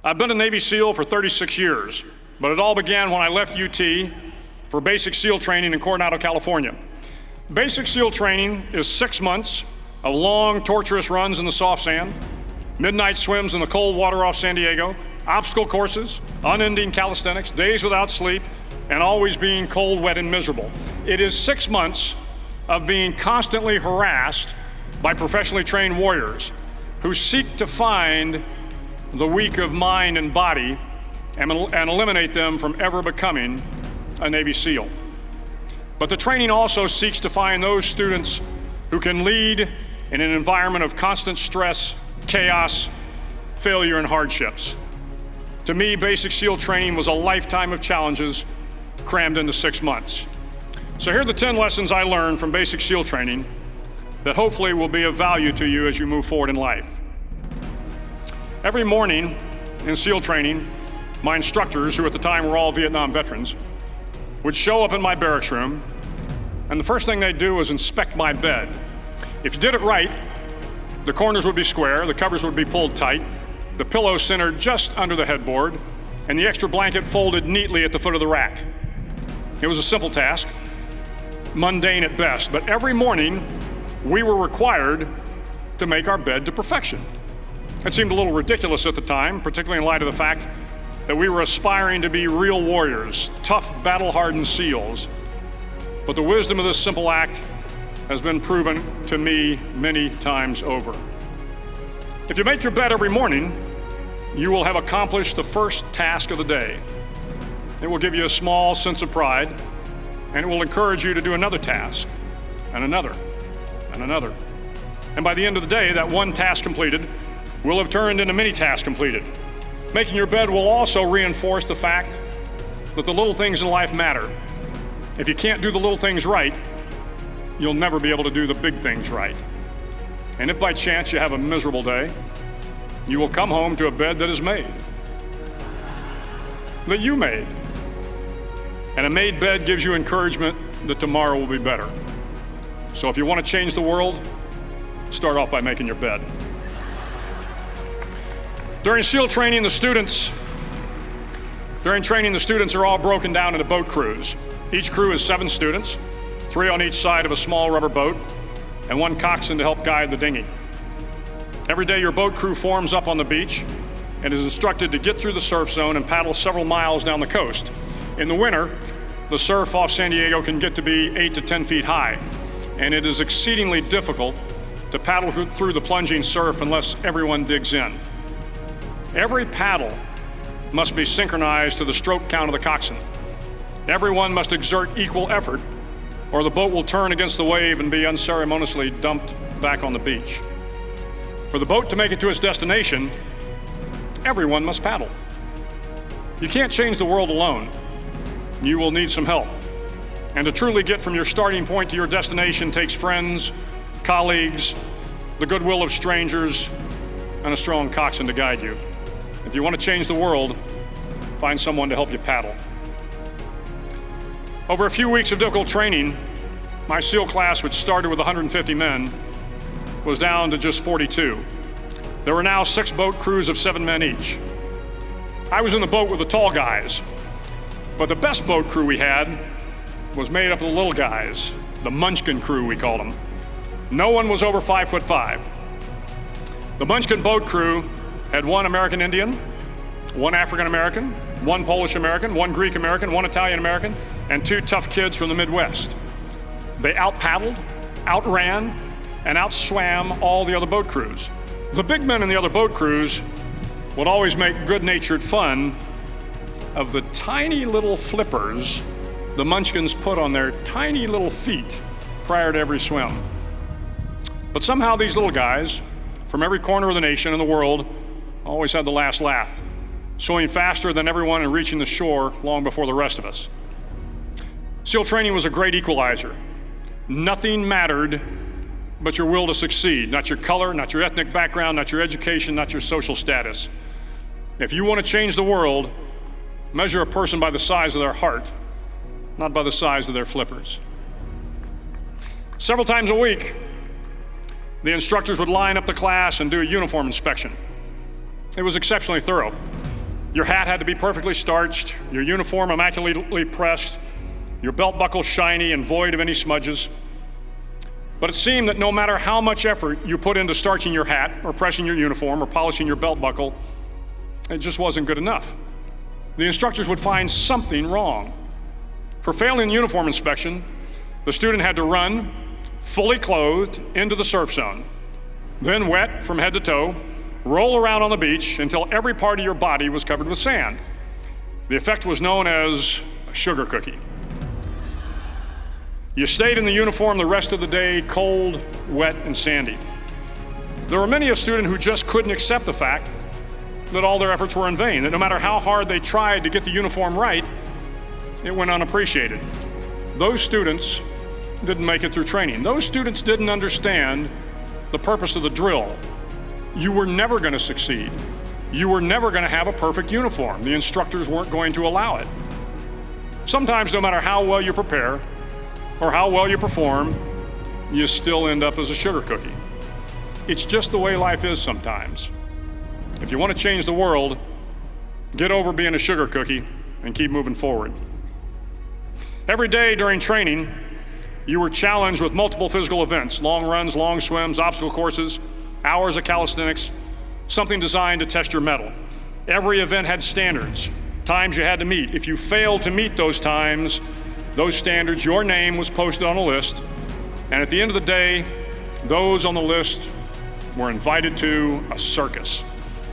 I've been a Navy SEAL for 36 years, but it all began when I left UT for basic SEAL training in Coronado, California. Basic SEAL training is 6 months of long, torturous runs in the soft sand, midnight swims in the cold water off San Diego, obstacle courses, unending calisthenics, days without sleep, and always being cold, wet, and miserable. It is 6 months of being constantly harassed by professionally trained warriors who seek to find the weak of mind and body and eliminate them from ever becoming a Navy SEAL. But the training also seeks to find those students who can lead in an environment of constant stress, chaos, failure, and hardships. To me, basic SEAL training was a lifetime of challenges crammed into 6 months. So here are the 10 lessons I learned from basic SEAL training that hopefully will be of value to you as you move forward in life. Every morning in SEAL training, my instructors, who at the time were all Vietnam veterans, would show up in my barracks room, and the first thing they'd do was inspect my bed. If you did it right, the corners would be square, the covers would be pulled tight, the pillow centered just under the headboard, and the extra blanket folded neatly at the foot of the rack. It was a simple task, mundane at best, but every morning we were required to make our bed to perfection. It seemed a little ridiculous at the time, particularly in light of the fact that we were aspiring to be real warriors, tough, battle-hardened SEALs. But the wisdom of this simple act has been proven to me many times over. If you make your bed every morning, you will have accomplished the first task of the day. It will give you a small sense of pride, and it will encourage you to do another task, and another, and another. And by the end of the day, that one task completed will have turned into many tasks completed. Making your bed will also reinforce the fact that the little things in life matter. If you can't do the little things right, you'll never be able to do the big things right. And if by chance you have a miserable day, you will come home to a bed that is made, that you made. And a made bed gives you encouragement that tomorrow will be better. So if you want to change the world, start off by making your bed. During SEAL training, the students are all broken down into boat crews. Each crew is 7 students, 3 on each side of a small rubber boat, and 1 coxswain to help guide the dinghy. Every day, your boat crew forms up on the beach and is instructed to get through the surf zone and paddle several miles down the coast. In the winter, the surf off San Diego can get to be 8 to 10 feet high, and it is exceedingly difficult to paddle through the plunging surf unless everyone digs in. Every paddle must be synchronized to the stroke count of the coxswain. Everyone must exert equal effort, or the boat will turn against the wave and be unceremoniously dumped back on the beach. For the boat to make it to its destination, everyone must paddle. You can't change the world alone. You will need some help. And to truly get from your starting point to your destination takes friends, colleagues, the goodwill of strangers, and a strong coxswain to guide you. If you want to change the world, find someone to help you paddle. Over a few weeks of difficult training, my SEAL class, which started with 150 men, was down to just 42. There were now 6 boat crews of 7 men each. I was in the boat with the tall guys, but the best boat crew we had was made up of the little guys, the Munchkin crew, we called them. No one was over 5'5". The Munchkin boat crew had 1 American Indian, 1 African American, 1 Polish American, 1 Greek American, 1 Italian American, and 2 tough kids from the Midwest. They out-paddled, outran, and outswam all the other boat crews. The big men in the other boat crews would always make good-natured fun of the tiny little flippers the Munchkins put on their tiny little feet prior to every swim. But somehow these little guys from every corner of the nation and the world always had the last laugh, swimming faster than everyone and reaching the shore long before the rest of us. SEAL training was a great equalizer. Nothing mattered but your will to succeed, not your color, not your ethnic background, not your education, not your social status. If you want to change the world, measure a person by the size of their heart, not by the size of their flippers. Several times a week, the instructors would line up the class and do a uniform inspection. It was exceptionally thorough. Your hat had to be perfectly starched, your uniform immaculately pressed, your belt buckle shiny and void of any smudges. But it seemed that no matter how much effort you put into starching your hat or pressing your uniform or polishing your belt buckle, it just wasn't good enough. The instructors would find something wrong. For failing the uniform inspection, the student had to run, fully clothed, into the surf zone, then wet from head to toe, roll around on the beach until every part of your body was covered with sand. The effect was known as a sugar cookie. You stayed in the uniform the rest of the day, cold, wet, and sandy. There were many a student who just couldn't accept the fact that all their efforts were in vain, that no matter how hard they tried to get the uniform right, it went unappreciated. Those students didn't make it through training. Those students didn't understand the purpose of the drill. You were never going to succeed. You were never going to have a perfect uniform. The instructors weren't going to allow it. Sometimes, no matter how well you prepare or how well you perform, you still end up as a sugar cookie. It's just the way life is sometimes. If you want to change the world, get over being a sugar cookie and keep moving forward. Every day during training, you were challenged with multiple physical events: long runs, long swims, obstacle courses, hours of calisthenics, something designed to test your mettle. Every event had standards, times you had to meet. If you failed to meet those times, those standards, your name was posted on a list, and at the end of the day, those on the list were invited to a circus.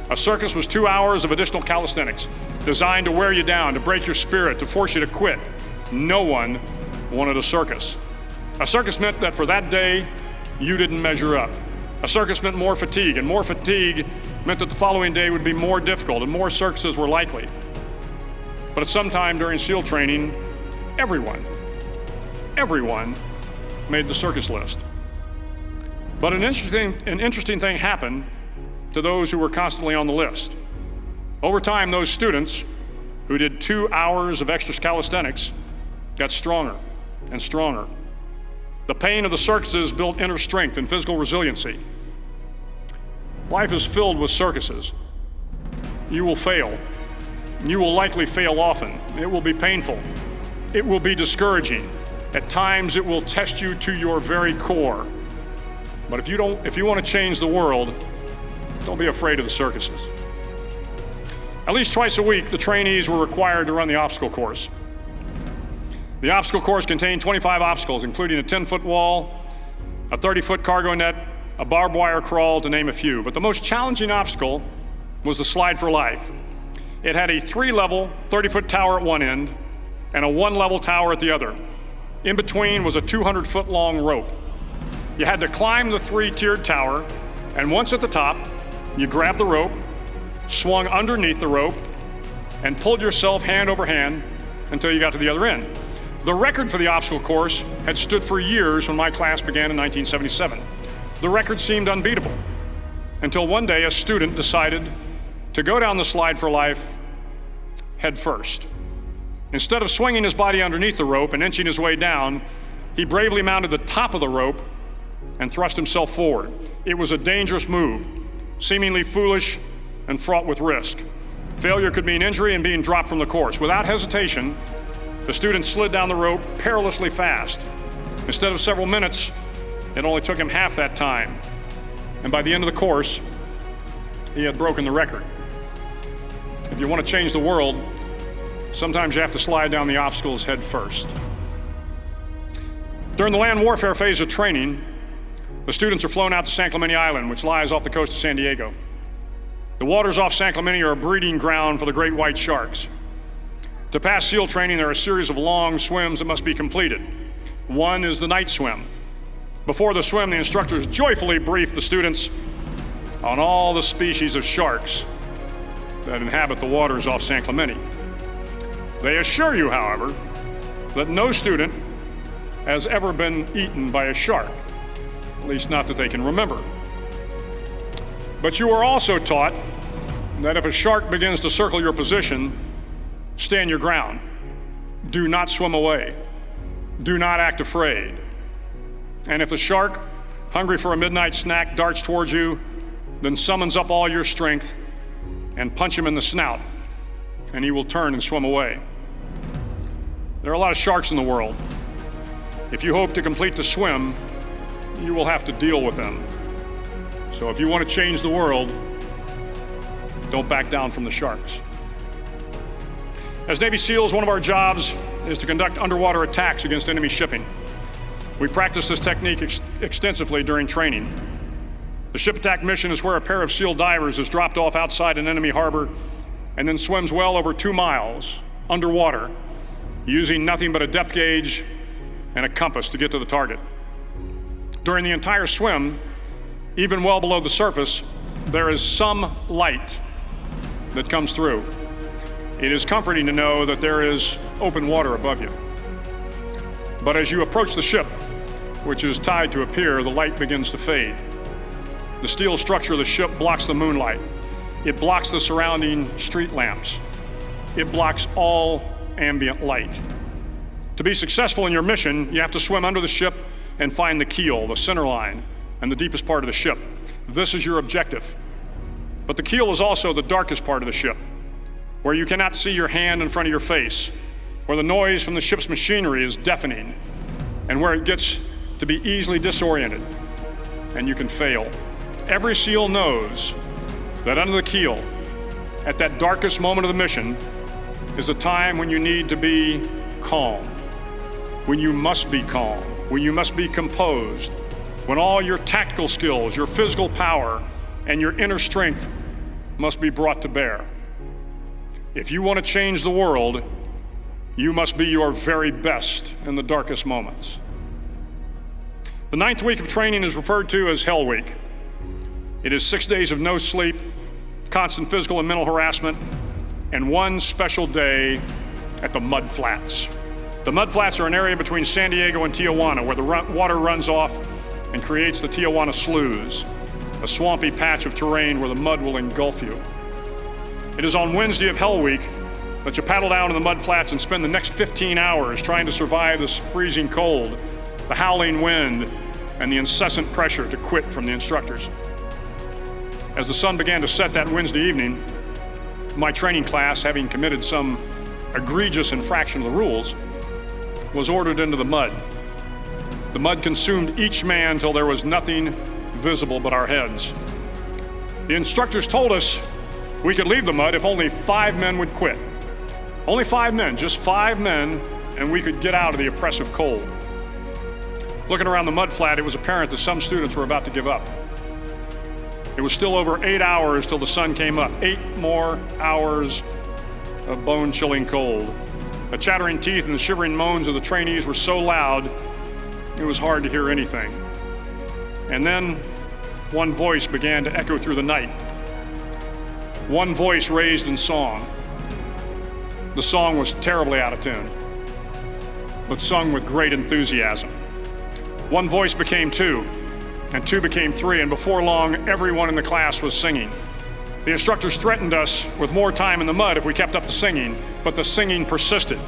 A circus was 2 hours of additional calisthenics, designed to wear you down, to break your spirit, to force you to quit. No one wanted a circus. A circus meant that for that day, you didn't measure up. A circus meant more fatigue, and more fatigue meant that the following day would be more difficult and more circuses were likely. But at some time during SEAL training, everyone made the circus list. But an interesting thing happened to those who were constantly on the list. Over time, those students who did 2 hours of extra calisthenics got stronger and stronger. The pain of the circuses built inner strength and physical resiliency. Life is filled with circuses. You will fail. You will likely fail often. It will be painful. It will be discouraging. At times, it will test you to your very core. But if you want to change the world, don't be afraid of the circuses. At least twice a week, the trainees were required to run the obstacle course. The obstacle course contained 25 obstacles, including a 10-foot wall, a 30-foot cargo net, a barbed wire crawl, to name a few. But the most challenging obstacle was the slide for life. It had a 3-level, 30-foot tower at one end and a 1-level tower at the other. In between was a 200-foot long rope. You had to climb the 3-tiered tower, and once at the top, you grabbed the rope, swung underneath the rope, and pulled yourself hand over hand until you got to the other end. The record for the obstacle course had stood for years when my class began in 1977. The record seemed unbeatable until one day a student decided to go down the slide for life head first. Instead of swinging his body underneath the rope and inching his way down, he bravely mounted the top of the rope and thrust himself forward. It was a dangerous move, seemingly foolish and fraught with risk. Failure could mean injury and being dropped from the course. Without hesitation, the student slid down the rope perilously fast. Instead of several minutes, it only took him half that time. And by the end of the course, he had broken the record. If you want to change the world, sometimes you have to slide down the obstacles head first. During the land warfare phase of training, the students are flown out to San Clemente Island, which lies off the coast of San Diego. The waters off San Clemente are a breeding ground for the great white sharks. To pass SEAL training, there are a series of long swims that must be completed. One is the night swim. Before the swim, the instructors joyfully brief the students on all the species of sharks that inhabit the waters off San Clemente. They assure you, however, that no student has ever been eaten by a shark, at least not that they can remember. But you are also taught that if a shark begins to circle your position, stand your ground. Do not swim away. Do not act afraid. And if the shark, hungry for a midnight snack, darts towards you, then summons up all your strength and punch him in the snout and he will turn and swim away. There are a lot of sharks in the world. If you hope to complete the swim, you will have to deal with them. So if you want to change the world, don't back down from the sharks. As Navy SEALs, one of our jobs is to conduct underwater attacks against enemy shipping. We practice this technique extensively during training. The ship attack mission is where a pair of SEAL divers is dropped off outside an enemy harbor and then swims well over 2 miles underwater, using nothing but a depth gauge and a compass to get to the target. During the entire swim, even well below the surface, there is some light that comes through. It is comforting to know that there is open water above you. But as you approach the ship, which is tied to a pier, the light begins to fade. The steel structure of the ship blocks the moonlight. It blocks the surrounding street lamps. It blocks all ambient light. To be successful in your mission, you have to swim under the ship and find the keel, the center line, and the deepest part of the ship. This is your objective. But the keel is also the darkest part of the ship, where you cannot see your hand in front of your face, where the noise from the ship's machinery is deafening, and where it gets to be easily disoriented, and you can fail. Every SEAL knows that under the keel, at that darkest moment of the mission, is a time when you need to be calm, when you must be calm, when you must be composed, when all your tactical skills, your physical power, and your inner strength must be brought to bear. If you want to change the world, you must be your very best in the darkest moments. The 9th week of training is referred to as Hell Week. It is 6 days of no sleep, constant physical and mental harassment, and one special day at the Mud Flats. The Mud Flats are an area between San Diego and Tijuana where the water runs off and creates the Tijuana Sloughs, a swampy patch of terrain where the mud will engulf you. It is on Wednesday of Hell Week that you paddle down to the Mud Flats and spend the next 15 hours trying to survive this freezing cold, the howling wind, and the incessant pressure to quit from the instructors. As the sun began to set that Wednesday evening, my training class, having committed some egregious infraction of the rules, was ordered into the mud. The mud consumed each man till there was nothing visible but our heads. The instructors told us we could leave the mud if only 5 men would quit. Only 5 men, just 5 men, and we could get out of the oppressive cold. Looking around the mud flat, it was apparent that some students were about to give up. It was still over 8 hours till the sun came up. 8 more hours of bone-chilling cold. The chattering teeth and the shivering moans of the trainees were so loud, it was hard to hear anything. And then one voice began to echo through the night. One voice raised in song. The song was terribly out of tune, but sung with great enthusiasm. One voice became 2, and 2 became 3, and before long, everyone in the class was singing. The instructors threatened us with more time in the mud if we kept up the singing, but the singing persisted,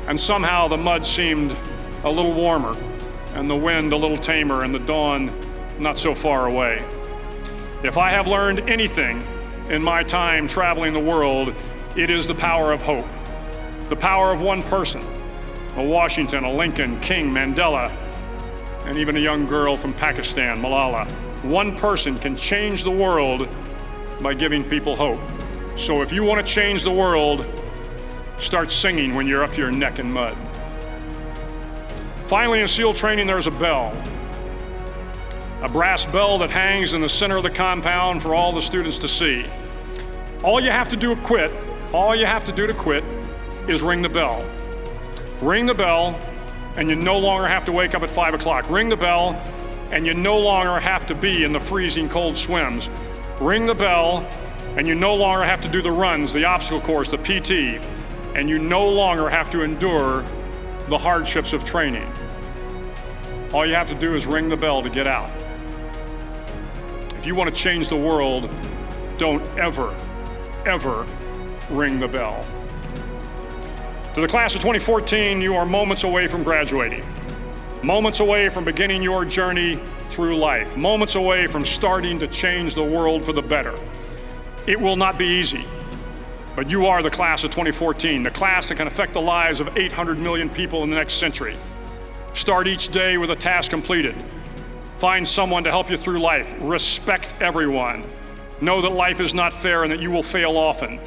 and somehow the mud seemed a little warmer, and the wind a little tamer, and the dawn not so far away. If I have learned anything in my time traveling the world, it is the power of hope, the power of one person, a Washington, a Lincoln, King, Mandela, and even a young girl from Pakistan, Malala. One person can change the world by giving people hope. So if you want to change the world, start singing when you're up to your neck in mud. Finally, in SEAL training, there's a bell. A brass bell that hangs in the center of the compound for all the students to see. All you have to do to quit is ring the bell. Ring the bell, and you no longer have to wake up at 5 o'clock. Ring the bell, and you no longer have to be in the freezing cold swims. Ring the bell, and you no longer have to do the runs, the obstacle course, the PT, and you no longer have to endure the hardships of training. All you have to do is ring the bell to get out. If you want to change the world, don't ever ring the bell. To the class of 2014, you are moments away from graduating, moments away from beginning your journey through life, moments away from starting to change the world for the better. It will not be easy. But you are the class of 2014, the class that can affect the lives of 800 million people in the next century. Start each day with a task completed. Find someone to help you through life. Respect everyone. Know that life is not fair and that you will fail often.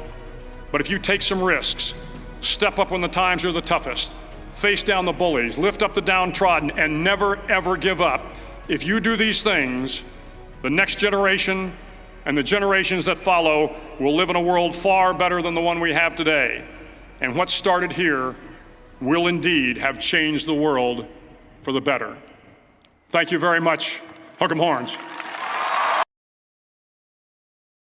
But if you take some risks, step up when the times are the toughest, face down the bullies, lift up the downtrodden, and never, ever give up. If you do these things, the next generation and the generations that follow will live in a world far better than the one we have today. And what started here will indeed have changed the world for the better. Thank you very much. Hook 'em horns.